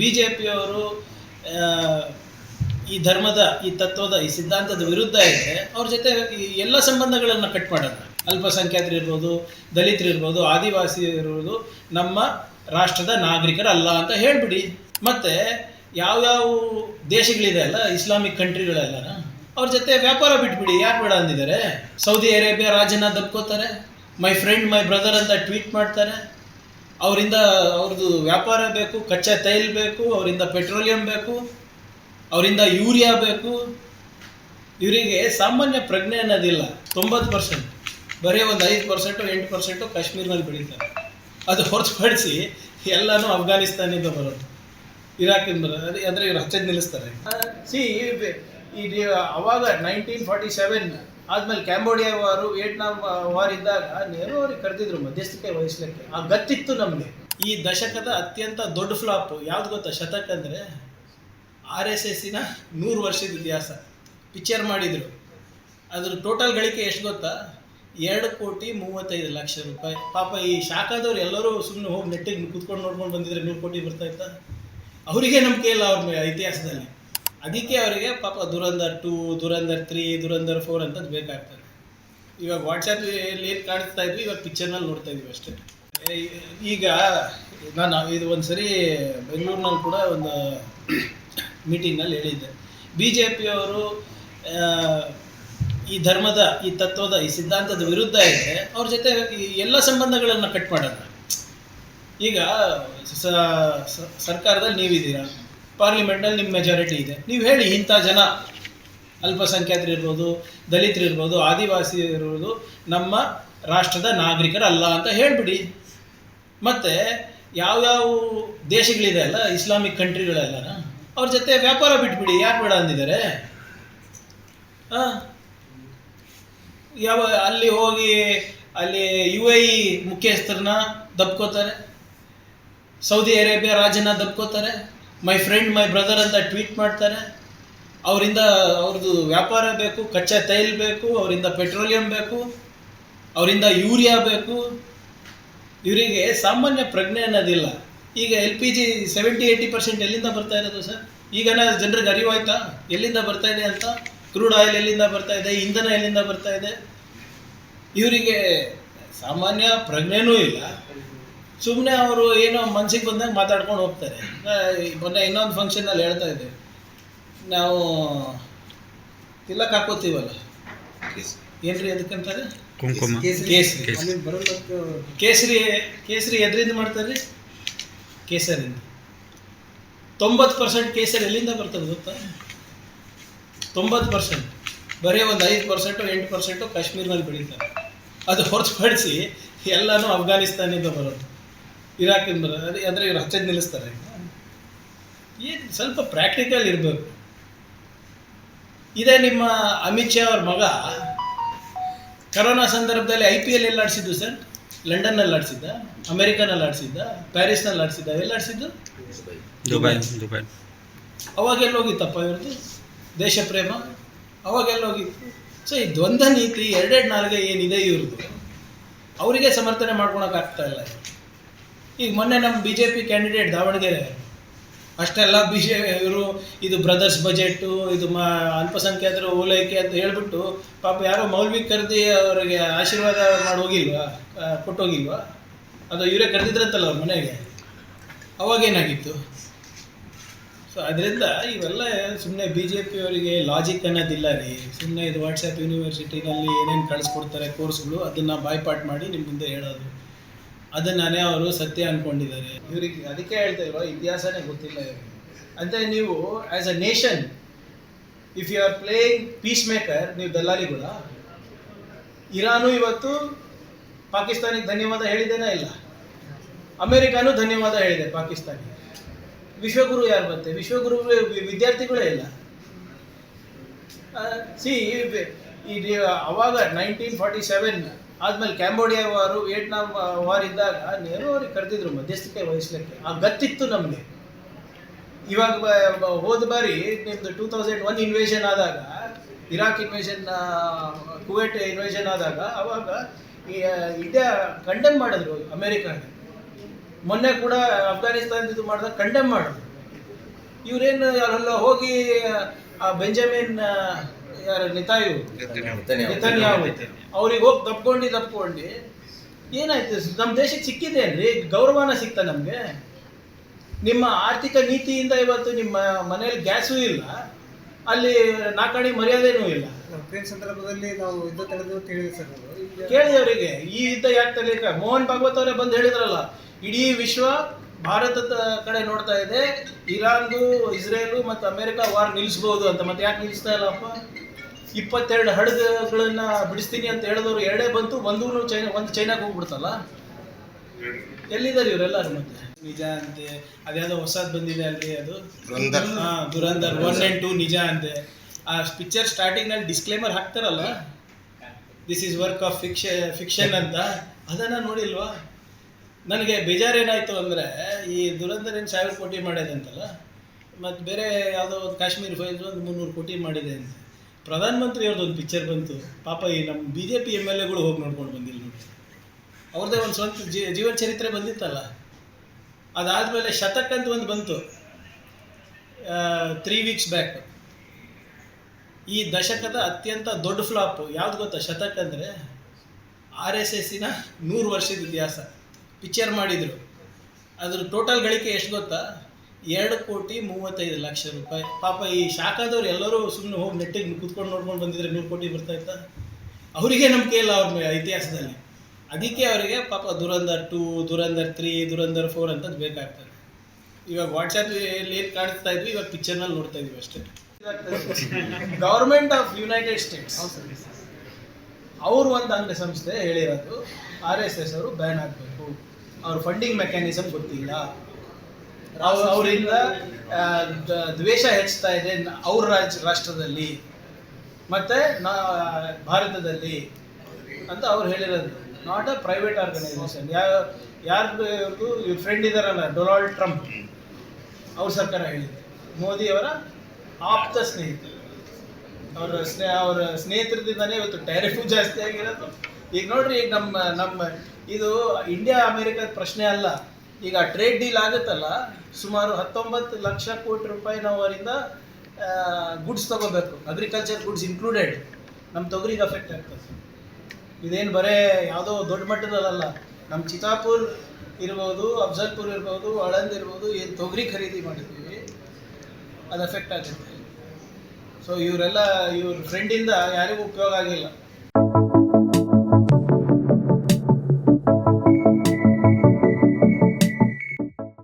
ಬಿಜೆಪಿಯವರು ಈ ಧರ್ಮದ ಈ ತತ್ವದ ಈ ಸಿದ್ಧಾಂತದ ವಿರುದ್ಧ ಇದೆ. ಅವ್ರ ಜೊತೆ ಎಲ್ಲ ಸಂಬಂಧಗಳನ್ನು ಕಟ್ ಮಾಡೋಣ. ಅಲ್ಪಸಂಖ್ಯಾತರು ಇರ್ಬೋದು, ದಲಿತರು ಇರ್ಬೋದು, ಆದಿವಾಸಿ ಇರ್ಬೋದು, ನಮ್ಮ ರಾಷ್ಟ್ರದ ನಾಗರಿಕರಲ್ಲ ಅಂತ ಹೇಳ್ಬಿಡಿ. ಮತ್ತು ಯಾವ್ಯಾವ ದೇಶಗಳಿದೆ ಅಲ್ಲ, ಇಸ್ಲಾಮಿಕ್ ಕಂಟ್ರಿಗಳೆಲ್ಲ, ಅವ್ರ ಜೊತೆ ವ್ಯಾಪಾರ ಬಿಟ್ಬಿಡಿ. ಯಾಕೆ ಬೇಡ ಅಂದಿದ್ದಾರೆ? ಸೌದಿ ಅರೇಬಿಯಾ ರಾಜನ ದಬ್ಕೋತಾರೆ, ಮೈ ಫ್ರೆಂಡ್ ಮೈ ಬ್ರದರ್ ಅಂತ ಟ್ವೀಟ್ ಮಾಡ್ತಾರೆ. ಅವರಿಂದ ಅವ್ರದ್ದು ವ್ಯಾಪಾರ ಬೇಕು, ಕಚ್ಚಾ ತೈಲ ಬೇಕು, ಅವರಿಂದ ಪೆಟ್ರೋಲಿಯಂ ಬೇಕು, ಅವರಿಂದ ಯೂರಿಯಾ ಬೇಕು. ಇವರಿಗೆ ಸಾಮಾನ್ಯ ಪ್ರಜ್ಞೆ ಅನ್ನೋದಿಲ್ಲ. 90% ಬರೀ ಒಂದು 5% 8% ಕಾಶ್ಮೀರ್ನಲ್ಲಿ ಬೆಳೀತಾರೆ. ಅದು ಹೊರತುಪಡಿಸಿ ಎಲ್ಲನೂ ಅಫ್ಘಾನಿಸ್ತಾನಿಂದ ಬರೋದು, ಇರಾಕಿಂದ ಬರೋದು. ಅಂದರೆ ಇವ್ರು ಹಚ್ಚದ್ ನಿಲ್ಲಿಸ್ತಾರೆ. ಅವಾಗ 1947 ಆದ್ಮೇಲೆ ಕ್ಯಾಂಬೋಡಿಯಾ ವಾರು, ವಿಯೆಟ್ನಾಂ ವಾರ್ ಇದ್ದಾಗ ನೆಹರು ಅವ್ರಿಗೆ ಕರೆದಿದ್ರು ಮಧ್ಯಸ್ಥಿಕೆ ವಹಿಸ್ಲಿಕ್ಕೆ. ಆ ಗತ್ತಿತ್ತು ನಮಗೆ. ಈ ದಶಕದ ಅತ್ಯಂತ ದೊಡ್ಡ ಫ್ಲಾಪ್ ಯಾವ್ದು ಗೊತ್ತಾ? ಶತಕ ಅಂದರೆ RSSನ 100 ವರ್ಷದ ಇತಿಹಾಸ ಪಿಕ್ಚರ್ ಮಾಡಿದರು. ಅದ್ರ ಟೋಟಲ್ ಗಳಿಕೆ ಎಷ್ಟು ಗೊತ್ತಾ? 2,35,00,000 ರೂಪಾಯಿ. ಪಾಪ ಈ ಶಾಖದವ್ರು ಎಲ್ಲರೂ ಸುಮ್ಮನೆ ಹೋಗಿ ನೆಟ್ಟಿಗೆ ಕೂತ್ಕೊಂಡು ನೋಡ್ಕೊಂಡು ಬಂದಿದ್ರೆ 100 ಕೋಟಿ ಬರ್ತಾ ಇತ್ತಾ? ಅವರಿಗೆ ನಂಬಿಕೆ ಇಲ್ಲ ಅವ್ರ ಇತಿಹಾಸದಲ್ಲಿ. ಅದಕ್ಕೆ ಅವರಿಗೆ ಪಾಪ ದುರಂಧರ್ 2, ದುರಂಧರ್ 3, ದುರಂಧರ್ 4 ಅಂತದ್ದು ಬೇಕಾಗ್ತದೆ. ಇವಾಗ ವಾಟ್ಸಪ್ಪಲ್ಲಿ ಏನು ಕಾಣಿಸ್ತಾ ಇದ್ವಿ, ಇವಾಗ ಪಿಕ್ಚರ್ನಲ್ಲಿ ನೋಡ್ತಾ ಇದ್ವಿ ಅಷ್ಟೇ. ಈಗ ನಾನು ಇದು ಒಂದು ಸರಿ ಬೆಂಗಳೂರಿನಲ್ಲಿ ಕೂಡ ಒಂದು ಮೀಟಿಂಗ್ನಲ್ಲಿ ಹೇಳಿದ್ದೆ. ಬಿಜೆಪಿಯವರು ಈ ಧರ್ಮದ ಈ ತತ್ವದ ಈ ಸಿದ್ಧಾಂತದ ವಿರುದ್ಧ ಇದೆ. ಅವ್ರ ಜೊತೆ ಎಲ್ಲ ಸಂಬಂಧಗಳನ್ನು ಕಟ್ ಮಾಡೋಣ. ಈಗ ಸರ್ಕಾರದಲ್ಲಿ ನೀವಿದ್ದೀರಾ, ಪಾರ್ಲಿಮೆಂಟ್ನಲ್ಲಿ ನಿಮ್ಮ ಮೆಜಾರಿಟಿ ಇದೆ. ನೀವು ಹೇಳಿ, ಇಂಥ ಜನ ಅಲ್ಪಸಂಖ್ಯಾತರು ಇರ್ಬೋದು, ದಲಿತರು ಇರ್ಬೋದು, ಆದಿವಾಸಿ ಇರ್ಬೋದು, ನಮ್ಮ ರಾಷ್ಟ್ರದ ನಾಗರಿಕರಲ್ಲ ಅಂತ ಹೇಳ್ಬಿಡಿ. ಮತ್ತು ಯಾವ್ಯಾವ ದೇಶಗಳಿದೆ ಅಲ್ಲ, ಇಸ್ಲಾಮಿಕ್ ಕಂಟ್ರಿಗಳೆಲ್ಲ, ಅವ್ರ ಜೊತೆ ವ್ಯಾಪಾರ ಬಿಟ್ಬಿಡಿ. ಯಾಕೆ ಬೇಡ ಅಂದಿದ್ದಾರೆ? ಅಲ್ಲಿ ಹೋಗಿ ಅಲ್ಲಿ UAE ಮುಖ್ಯಸ್ಥರನ್ನ ದಬ್ಕೋತಾರೆ, ಸೌದಿ ಅರೇಬಿಯಾ ರಾಜನ ದಬ್ಕೋತಾರೆ, ಮೈ ಫ್ರೆಂಡ್ ಮೈ ಬ್ರದರ್ ಅಂತ ಟ್ವೀಟ್ ಮಾಡ್ತಾರೆ. ಅವರಿಂದ ಅವ್ರದ್ದು ವ್ಯಾಪಾರ ಬೇಕು, ಕಚ್ಚಾ ತೈಲ ಬೇಕು, ಅವರಿಂದ ಪೆಟ್ರೋಲಿಯಂ ಬೇಕು, ಅವರಿಂದ ಯೂರಿಯಾ ಬೇಕು. ಇವರಿಗೆ ಸಾಮಾನ್ಯ ಪ್ರಜ್ಞೆ ಅನ್ನೋದಿಲ್ಲ. ಈಗ LPG 70-80% ಎಲ್ಲಿಂದ ಬರ್ತಾ ಇರೋದು ಸರ್? ಈಗನ ಜನರಿಗೆ ಅರಿವಾಯ್ತಾ ಎಲ್ಲಿಂದ ಬರ್ತಾ ಇದೆ ಅಂತ? ಕ್ರೂಡ್ ಆಯಿಲ್ ಎಲ್ಲಿಂದ ಬರ್ತಾ ಇದೆ, ಇಂಧನ ಎಲ್ಲಿಂದ ಬರ್ತಾ ಇದೆ? ಇವರಿಗೆ ಸಾಮಾನ್ಯ ಪ್ರಜ್ಞೆನೂ ಇಲ್ಲ. ಸುಮ್ಮನೆ ಅವರು ಏನೋ ಮನ್ಸಿಗೆ ಬಂದಾಗ ಮಾತಾಡ್ಕೊಂಡು ಹೋಗ್ತಾರೆ. ಮೊನ್ನೆ ಇನ್ನೊಂದು ಫಂಕ್ಷನ್ನಲ್ಲಿ ಹೇಳ್ತಾ ಇದ್ದೇವೆ, ನಾವು ತಿಲಕ್ ಹಾಕೋತೀವಲ್ಲ, ಏನ್ರಿ ಅದಕ್ಕಂತಾರೆ? ಕುಂಕುಮ, ಕೇಸರಿ. ಕೇಸರಿ ಎದರಿಂದ ಮಾಡ್ತಾರೆ? ಕೇಸರಿಂದ. 90% ಕೇಸರಿ ಎಲ್ಲಿಂದ ಬರ್ತದೆ ಗೊತ್ತಾ? 90% ಬರೀ ಒಂದು 5% 8% ಕಾಶ್ಮೀರ್ನಲ್ಲಿ ಬೆಳೀತಾರೆ. ಅದು ಹೊರತುಪಡಿಸಿ ಎಲ್ಲನೂ ಅಫ್ಘಾನಿಸ್ತಾನಿಂದ ಬರೋದು, ಇರಾಕಿಂದ ಬರೋದು. ಅಂದರೆ ಇವ್ರು ಹಚ್ಚದ್ ನಿಲ್ಲಿಸ್ತಾರೆ. ಏನು ಸ್ವಲ್ಪ ಪ್ರಾಕ್ಟಿಕಲ್ ಇರಬೇಕು. ಇದೇ ನಿಮ್ಮ ಅಮಿತ್ ಶಾ ಅವ್ರ ಮಗ ಕರೋನಾ ಸಂದರ್ಭದಲ್ಲಿ IPL ಎಲ್ಲಿ ಆಡಿಸಿದ್ದು ಸರ್? ಲಂಡನ್ನಲ್ಲಿ ಆಡಿಸಿದ್ದ, ಅಮೆರಿಕನಲ್ಲಿ ಆಡಿಸಿದ್ದ, ಪ್ಯಾರಿಸ್ನಲ್ಲಿ ಆಡಿಸಿದ್ದ, ಎಲ್ಲಿ ಆಡಿಸಿದ್ದು? ದುಬೈ. ಅವಾಗೆಲ್ಲೋಗಿತ್ತಪ್ಪ ಇವ್ರದ್ದು ದೇಶ ಪ್ರೇಮ? ಅವಾಗೆಲ್ಲೋಗಿತ್ತು? ಸೊ ಈ ದ್ವಂದ್ವ ನೀತಿ, 2 ನಾಲ್ಗೆ ಏನಿದೆ ಇವ್ರದ್ದು, ಅವರಿಗೆ ಸಮರ್ಥನೆ ಮಾಡ್ಕೊಳಕ್ಕಾಗ್ತಾ ಇಲ್ಲ. ಈಗ ಮೊನ್ನೆ ನಮ್ಮ BJP ಕ್ಯಾಂಡಿಡೇಟ್ ದಾವಣಗೆರೆ ಅಷ್ಟೆಲ್ಲ ಇವರು ಇದು ಬ್ರದರ್ಸ್ ಬಜೆಟ್ಟು, ಇದು ಅಲ್ಪಸಂಖ್ಯಾತರು ಓಲೈಕೆ ಅಂತ ಹೇಳ್ಬಿಟ್ಟು ಪಾಪ ಯಾರೋ ಮೌಲ್ವಿ ಕರೆದಿ ಅವರಿಗೆ ಆಶೀರ್ವಾದ ಮಾಡಿ ಹೋಗಿಲ್ವಾ, ಕೊಟ್ಟೋಗಿಲ್ವಾ? ಅದು ಇವರೇ ಕರೆದಿದ್ರಂತಲ್ಲ ಅವ್ರ ಮನೆಗೆ. ಅವಾಗೇನಾಗಿತ್ತು? ಸೊ ಅದರಿಂದ ಇವೆಲ್ಲ ಸುಮ್ಮನೆ BJP ಅವರಿಗೆ ಲಾಜಿಕ್ ಅನ್ನೋದಿಲ್ಲ ರೀ. ಸುಮ್ಮನೆ ಇದು ವಾಟ್ಸಪ್ ಯೂನಿವರ್ಸಿಟಿನಲ್ಲಿ ಏನೇನು ಕಳಿಸ್ಕೊಡ್ತಾರೆ ಕೋರ್ಸ್ಗಳು, ಅದನ್ನು ಬಾಯ್ಪಾಟ್ ಮಾಡಿ ನಿಮ್ಮ ಮುಂದೆ ಹೇಳೋದು, ಅದನ್ನೇ ಅವರು ಸತ್ಯ ಅಂದ್ಕೊಂಡಿದ್ದಾರೆ. ಇವರಿಗೆ ಅದಕ್ಕೆ ಹೇಳ್ತಾ ಇರೋ ಇತಿಹಾಸನೇ ಗೊತ್ತಿಲ್ಲ ಇವ್ರಿಗೆ. ಅಂದರೆ ನೀವು as a nation, if you are playing peacemaker, ನೀವು ದಲ್ಲಾಳಿಗಳ. ಇರಾನು ಇವತ್ತು ಪಾಕಿಸ್ತಾನಿಗೆ ಧನ್ಯವಾದ ಹೇಳಿದೇನಾ? ಇಲ್ಲ. ಅಮೇರಿಕಾನು ಧನ್ಯವಾದ ಹೇಳಿದೆ ಪಾಕಿಸ್ತಾನಿಗೆ. ವಿಶ್ವಗುರು ಯಾರು ಬಂತೆ? ವಿಶ್ವಗುರು ವಿದ್ಯಾರ್ಥಿಗಳೇ ಇಲ್ಲ. ಅವಾಗ 1947 ಆದ್ಮೇಲೆ ಕ್ಯಾಂಬೋಡಿಯಾ ವಾರು, ವಿಯೆಟ್ನಾಂ ವಾರ್ ಇದ್ದಾಗ ನೆಹರು ಅವ್ರಿಗೆ ಕರೆದಿದ್ರು ಮಧ್ಯಸ್ಥಿಕೆ ವಹಿಸ್ಲಿಕ್ಕೆ. ಆ ಗತ್ತಿತ್ತು ನಮಗೆ. ಇವಾಗ ಹೋದ ಬಾರಿ ನಿಮ್ಮದು 2001 ಇನ್ವೇಷನ್ ಆದಾಗ, ಇರಾಕ್ ಇನ್ವೇಷನ್, ಕುವೈಟ್ ಇನ್ವೇಷನ್ ಆದಾಗ, ಅವಾಗ ಇಂಡಿಯಾ ಕಂಡೆಮ್ ಮಾಡಿದ್ರು ಅಮೇರಿಕಾಗೆ. ಮೊನ್ನೆ ಕೂಡ ಅಫ್ಘಾನಿಸ್ತಾನದ್ದು ಮಾಡಿದಾಗ ಕಂಡೆಮ್ ಮಾಡಿದ್ರು. ಇವರೇನು ಯಾರೆಲ್ಲ ಹೋಗಿ ಬೆಂಜಮಿನ್ ಯಾರು ನೆತನ್ಯಾಹು ಅವ್ರಿಗೆ ಹೋಗಿ ತಪ್ಕೊಂಡು ಏನಾಯ್ತು? ನಮ್ಮ ದೇಶಕ್ಕೆ ಸಿಕ್ಕಿದೇನ್ರಿ? ಗೌರವನ ಸಿಕ್ತ ನಮಗೆ? ನಿಮ್ಮ ಆರ್ಥಿಕ ನೀತಿಯಿಂದ ಇವತ್ತು ನಿಮ್ಮ ಮನೆಯಲ್ಲಿ ಗ್ಯಾಸೂ ಇಲ್ಲ, ಅಲ್ಲಿ ನಾಲ್ಕಣಿ ಮರ್ಯಾದೆನೂ ಇಲ್ಲ. ಸಂದರ್ಭದಲ್ಲಿ ನಾವು ಯುದ್ಧ ತಡೆದು ಕೇಳಿ ಅವರಿಗೆ ಈ ಯುದ್ಧ ಯಾಕೆ ತಡೀಕ? ಮೋಹನ್ ಭಾಗವತ್ ಅವರೇ ಬಂದು ಹೇಳಿದ್ರಲ್ಲ, ಇಡೀ ವಿಶ್ವ ಭಾರತದ ಕಡೆ ನೋಡ್ತಾ ಇದೆ, ಇರಾನ್ದು, ಇಸ್ರೇಲು ಮತ್ತು ಅಮೆರಿಕ ವಾರ್ ನಿಲ್ಲಿಸ್ಬೋದು ಅಂತ. ಮತ್ತೆ ಯಾಕೆ ನಿಲ್ಲಿಸ್ತಾ ಇಲ್ಲಪ್ಪ? 22 ಹಡಗುಗಳನ್ನ ಬಿಡಿಸ್ತೀನಿ ಅಂತ ಹೇಳಿದವರು 2 ಬಂತು, ಒಂದು ಚೈನಾಗೆ ಹೋಗ್ಬಿಡ್ತಲ್ಲ. ಎಲ್ಲಿದ್ದಾರೆ ಇವರೆಲ್ಲರೂ? ಮತ್ತೆ ನಿಜ ಅಂತೆ, ಅದ್ಯಾವುದೋ ಹೊಸದು ಬಂದಿದೆ ಅಲ್ರಿ, ಅದು ದುರಂಧರ್ 1 and 2 ನಿಜ ಅಂತೆ. ಆ ಪಿಕ್ಚರ್ ಸ್ಟಾರ್ಟಿಂಗ್ನಲ್ಲಿ ಡಿಸ್ಕ್ಲೇಮರ್ ಹಾಕ್ತಾರಲ್ಲ, this is work of fiction ಅಂತ, ಅದನ್ನು ನೋಡಿಲ್ವಾ? ನನಗೆ ಬೇಜಾರೇನಾಯಿತು ಅಂದರೆ, ಈ ದುರಂಧರ್ ಏನು 1000 ಕೋಟಿ ಮಾಡಿದೆ ಮತ್ತು ಬೇರೆ ಯಾವುದೋ ಒಂದು ಕಾಶ್ಮೀರ್ ಫೈಲ್ಸ್ ಒಂದು 300 ಕೋಟಿ ಮಾಡಿದೆ ಅಂತ. ಪ್ರಧಾನಮಂತ್ರಿ ಅವ್ರದ್ದು ಒಂದು ಪಿಕ್ಚರ್ ಬಂತು, ಪಾಪ ಈ ನಮ್ಮ BJP MLA ಗಳು ಹೋಗಿ ನೋಡ್ಕೊಂಡು ಬಂದಿಲ್ಲ ನೋಡಿ. ಅವ್ರದ್ದೇ ಒಂದು ಸ್ವಂತ ಜೀವನ ಚರಿತ್ರೆ ಬಂದಿತ್ತಲ್ಲ. ಅದಾದಮೇಲೆ ಶತಕ್ ಅಂತ ಒಂದು ಬಂತು 3 weeks ಬ್ಯಾಕ್. ಈ ದಶಕದ ಅತ್ಯಂತ ದೊಡ್ಡ ಫ್ಲಾಪ್ ಯಾವ್ದು ಗೊತ್ತಾ? ಶತಕ್ ಅಂದರೆ RSSನ 100 ವರ್ಷದ ಇತಿಹಾಸ ಪಿಕ್ಚರ್ ಮಾಡಿದರು. ಅದ್ರ ಟೋಟಲ್ ಗಳಿಕೆ ಎಷ್ಟು ಗೊತ್ತಾ? 2,35,00,000 ರೂಪಾಯಿ. ಪಾಪ ಈ ಶಾಖದವ್ರು ಎಲ್ಲರೂ ಸುಮ್ಮನೆ ಹೋಗಿ ನೆಟ್ಟಿಗೆ ಕೂತ್ಕೊಂಡು ನೋಡ್ಕೊಂಡು ಬಂದಿದ್ರೆ 100 ಕೋಟಿ ಬರ್ತಾಯಿತ್ತಾ? ಅವರಿಗೆ ನಂಬಿಕೆ ಇಲ್ಲ ಅವ್ರ ಇತಿಹಾಸದಲ್ಲಿ. ಅದಕ್ಕೆ ಅವರಿಗೆ ಪಾಪ ದುರಂಧರ್ 2, ದುರಂಧರ್ 3, ದುರಂಧರ್ 4 ಅಂತದ್ದು ಬೇಕಾಗ್ತದೆ. ಇವಾಗ ವಾಟ್ಸಪ್ಪಲ್ಲಿ ಏನು ಕಾಣಿಸ್ತಾ ಇದ್ವಿ, ಇವಾಗ ಪಿಕ್ಚರ್ನಲ್ಲಿ ನೋಡ್ತಾ ಇದ್ವಿ ಅಷ್ಟೇ. ಗೌರ್ಮೆಂಟ್ ಆಫ್ ಯುನೈಟೆಡ್ ಸ್ಟೇಟ್ಸ್ ಅವರು ಒಂದು ಅಂಗಸಂಸ್ಥೆ ಹೇಳಿರೋದು RSS ಅವರು ಬ್ಯಾನ್ ಆಗಬೇಕು, ಅವ್ರ ಫಂಡಿಂಗ್ ಮೆಕ್ಯಾನಿಸಮ್ ಗೊತ್ತಿಲ್ಲ, ಅವರಿಂದ ದ್ವೇಷ ಹೆಚ್ಚುತ್ತಾ ಇದೆ ಅವ್ರ ರಾಷ್ಟ್ರದಲ್ಲಿ ಮತ್ತು ಭಾರತದಲ್ಲಿ ಅಂತ ಅವ್ರು ಹೇಳಿರೋದು. Not a private organization. ಯಾರ್ದು ಇವ್ರ ಫ್ರೆಂಡ್ ಇದ್ದಾರಲ್ಲ ಡೊನಾಲ್ಡ್ ಟ್ರಂಪ್, ಅವ್ರ ಸರ್ಕಾರ ಹೇಳಿದೆ. ಮೋದಿಯವರ ಆಪ್ತ ಸ್ನೇಹಿತರು, ಅವರ ಸ್ನೇಹಿತರದಿಂದನೇ ಇವತ್ತು ಟ್ಯಾರಿಫು ಜಾಸ್ತಿ ಆಗಿರೋದು. ಈಗ ನೋಡ್ರಿ, ಈಗ ನಮ್ಮ ಇದು ಇಂಡಿಯಾ ಅಮೇರಿಕದ ಪ್ರಶ್ನೆ ಅಲ್ಲ. ಈಗ ಟ್ರೇಡ್ ಡೀಲ್ ಆಗುತ್ತಲ್ಲ, ಸುಮಾರು 19 ಲಕ್ಷ ಕೋಟಿ ರೂಪಾಯಿ ನಾವು ಅವರಿಂದ ಗುಡ್ಸ್ ತೊಗೋಬೇಕು, ಅಗ್ರಿಕಲ್ಚರ್ ಗುಡ್ಸ್ ಇನ್ಕ್ಲೂಡೆಡ್. ನಮ್ಮ ತೊಗರಿಗೆ ಅಫೆಕ್ಟ್ ಆಗ್ತದೆ. ಇದೇನು ಬರೇ ಯಾವುದೋ ದೊಡ್ಡ ಮಟ್ಟದಲ್ಲ, ನಮ್ಮ ಚಿತಾಪುರ್ ಇರ್ಬೋದು, ಅಫ್ಜಲ್ಪುರ್ ಇರ್ಬೋದು, ಆಳಂದ್ ಇರ್ಬೋದು, ಏನು ತೊಗರಿ ಖರೀದಿ ಮಾಡಿದ್ದೀವಿ ಅದು ಅಫೆಕ್ಟ್ ಆಗುತ್ತೆ. ಸೊ ಇವ್ರ ಫ್ರೆಂಡಿಂದ ಯಾರಿಗೂ ಉಪಯೋಗ ಆಗಿಲ್ಲ.